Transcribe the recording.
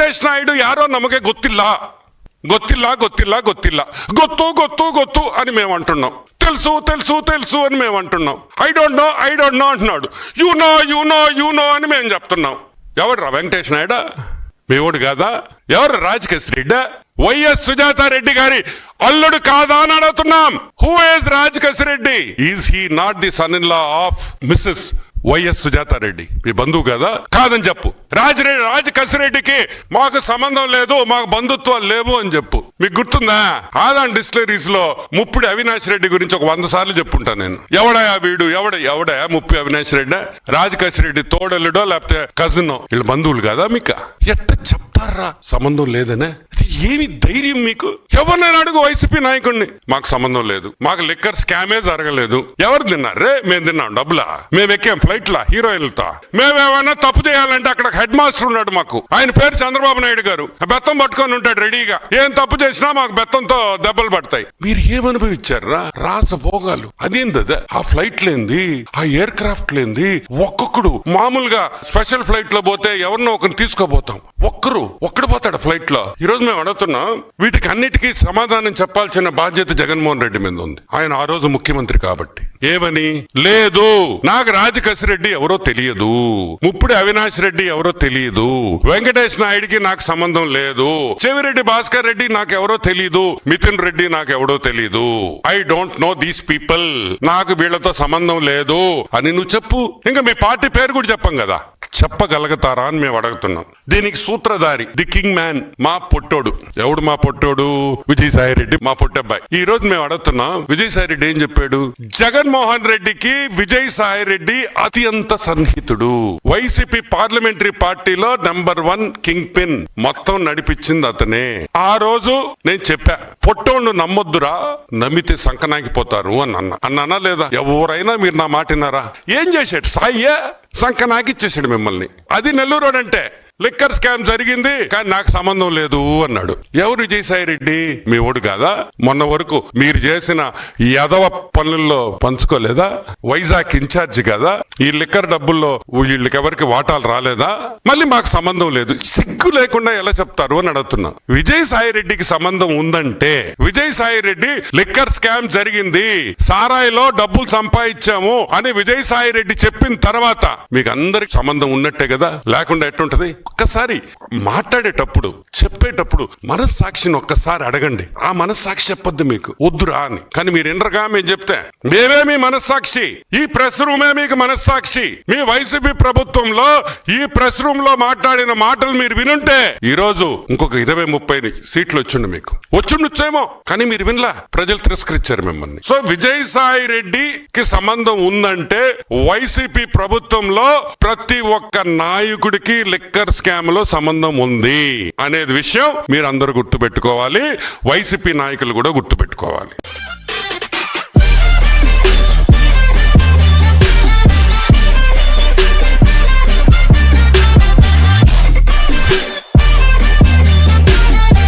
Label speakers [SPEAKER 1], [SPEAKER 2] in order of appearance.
[SPEAKER 1] ವೆಂಕಟೇಶ್ ನಾಯ್ಡು ಯಾರೋ ನಮಗೆ ಗೊತ್ತಿಲ್ಲ, ಗೊತ್ತಿಲ್ಲ ಗೊತ್ತಿಲ್ಲ ಗೊತ್ತಿಲ್ಲ, ಗೊತ್ತು ಗೊತ್ತು ಗೊತ್ತು అని మేము అంటున్నాం. తెలుసు తెలుసు తెలుసు అని మేము అంటున్నాం. ఐ డోంట్ నో అంటున్నాడు. యు నో అని మేము చెప్తున్నాం. ఎవడు రా వెంకటేష్ నాయుడు? మేవుడు కాదా? ఎవరు రాజకేశ్ రెడ్డి? వైఎస్ సుజాతారెడ్డి గారి అల్లుడు కాదా అని అడుగుతున్నాం. Who is Rajakesh Reddy? Is he not the son in law of missus YS Sujatha Reddy? మీ బంధువు కదా? కాదని చెప్పు. రాజకేశిరెడ్డికి మాకు సంబంధం లేదు, మాకు బంధుత్వాలు లేవు అని చెప్పు. మీకు గుర్తుందా? ఆదాన్ డిస్టిలరీస్ లో ముప్పిడి అవినాష్ రెడ్డి గురించి ఒక 100 సార్లు చెప్పుంటాను నేను. ఎవడయా వీడు? ఎవడయా ముప్పిడి అవినాష్ రెడ్డి? రాజకేశిరెడ్డి తోడల్లుడో లేకపోతే కజినో? వీళ్ళ బంధువులు కదా మీకు? ఎట్ట చెప్తారా సంబంధం లేదనే? ఏమి ధైర్యం మీకు? ఎవరినైనా అడుగు వైసీపీ నాయకుడిని, మాకు సంబంధం లేదు, మాకు లిక్కర్ స్కామే జరగలేదు. ఎవరు తిన్నారే? మేము తిన్నాం డబ్బులా? మేము ఎక్కాం ఫ్లైట్ లా హీరోయిన్లతో. మేమేమైనా తప్పు చేయాలంటే అక్కడ హెడ్ మాస్టర్ ఉన్నాడు మాకు, ఆయన పేరు చంద్రబాబు నాయుడు గారు. బెత్తం పట్టుకొని ఉంటాడు రెడీగా. ఏం తప్పు చేసినా మాకు బెత్తంతో దెబ్బలు పడతాయి. మీరు ఏమనుభవించారా? రాసభోగాలు. అదేంది? ఆ ఫ్లైట్ లేంది, ఆ ఎయిర్ క్రాఫ్ట్ లేంది. ఒక్కొక్కడు మామూలుగా స్పెషల్ ఫ్లైట్ లో పోతే ఎవరినో ఒకరిని తీసుకోబోతాం, ఒక్కడు పోతాడు ఫ్లైట్ లో. ఈ రోజు మేము అడుగుతున్నాం, వీటికి అన్నిటికీ సమాధానం చెప్పాల్సిన బాధ్యత జగన్మోహన్ రెడ్డి మీద ఉంది. ఆయన ఆ రోజు ముఖ్యమంత్రి కాబట్టి. ఏమని? లేదు, నాకు రాజకేశిరెడ్డి ఎవరో తెలియదు, ముప్పిడి అవినాష్ రెడ్డి ఎవరో తెలియదు, వెంకటేష్ నాయుడికి నాకు సంబంధం లేదు, చెవిరెడ్డి భాస్కర్ రెడ్డి నాకు ఎవరో తెలియదు, మిథున్ రెడ్డి నాకు ఎవడో తెలియదు. I don't know these people, నాకు వీళ్లతో సంబంధం లేదు అని నువ్వు చెప్పు. ఇంకా మీ పార్టీ పేరు కూడా చెప్పం కదా, చెప్పగలుగుతారా అని మేము అడుగుతున్నాం. దీనికి సూత్రధారి ది కింగ్ మ్యాన్ మా పొట్టోడు. ఎవడు మా పొట్టోడు? విజయసాయి రెడ్డి, మా పొట్టబ్బాయి. ఈ రోజు మేము అడుగుతున్నాం, విజయసాయి రెడ్డి ఏం చెప్పాడు? జగన్మోహన్ రెడ్డికి విజయసాయి రెడ్డి అత్యంత సన్నిహితుడు, వైసీపీ పార్లమెంటరీ పార్టీలో నెంబర్ 1 కింగ్ పిన్, మొత్తం నడిపించింది అతనే. ఆ రోజు నేను చెప్పా, పొట్టోడు నమ్మొద్దురా, నమ్మితే సంకనాగిపోతారు అని అన్నానా లేదా? ఎవరైనా మీరు నా మాట విన్నారా? ఏం చేశాడు సాయ్యా? సంకనాగిచ్చేసాడు మిమ్మల్ని. అది నెల్లూరు అంటే లిక్కర్ స్కామ్ జరిగింది కానీ నాకు సంబంధం లేదు అన్నాడు. ఎవరు విజయసాయి రెడ్డి? మీ ఓడు కాదా? మొన్న వరకు మీరు చేసిన యదవ పనుల్లో పంచుకోలేదా? వైజాగ్ ఇన్ఛార్జి కదా? ఈ లిక్కర్ డబ్బుల్లో వీళ్ళకి ఎవరికి వాటాలు రాలేదా? మళ్ళీ మాకు సంబంధం లేదు, సిగ్గు లేకుండా ఎలా చెప్తారు అని అడుగుతున్నా. విజయసాయి రెడ్డికి సంబంధం ఉందంటే, విజయసాయి రెడ్డి లిక్కర్ స్కామ్ జరిగింది, సారాయిలో డబ్బులు సంపాదించాము అని విజయసాయి రెడ్డి చెప్పిన తర్వాత మీకు అందరికి సంబంధం ఉన్నట్టే కదా? లేకుండా ఎట్టుంటది? ఒక్కసారి మాట్లాడేటప్పుడు చెప్పేటప్పుడు మనస్సాక్షిని ఒక్కసారి అడగండి. ఆ మనస్సాక్షి చెప్పొద్దు మీకు వద్దురా అని. కానీ మీరు ఎండ్రగా మేము చెప్తే మేమే మీ మనస్సాక్షి, ఈ ప్రెస్ రూమే మీకు మనస్సాక్షి. మీ వైసీపీ ప్రభుత్వంలో ఈ ప్రెస్ రూమ్ లో మాట్లాడిన మాటలు మీరు వినుంటే ఈ రోజు ఇంకొక 20-30 సీట్లు మీకు వచ్చుండొచ్చేమో. కానీ మీరు వినలా, ప్రజలు తిరస్కరించారు మిమ్మల్ని. సో విజయసాయి రెడ్డికి సంబంధం ఉందంటే వైసీపీ ప్రభుత్వంలో ప్రతి ఒక్క నాయకుడికి లిక్కర్ స్కామ్ లో సంబంధం ఉంది అనేది విషయం మీరు అందరూ గుర్తుపెట్టుకోవాలి. వైసీపీ నాయకులు కూడా గుర్తుపెట్టుకోవాలి.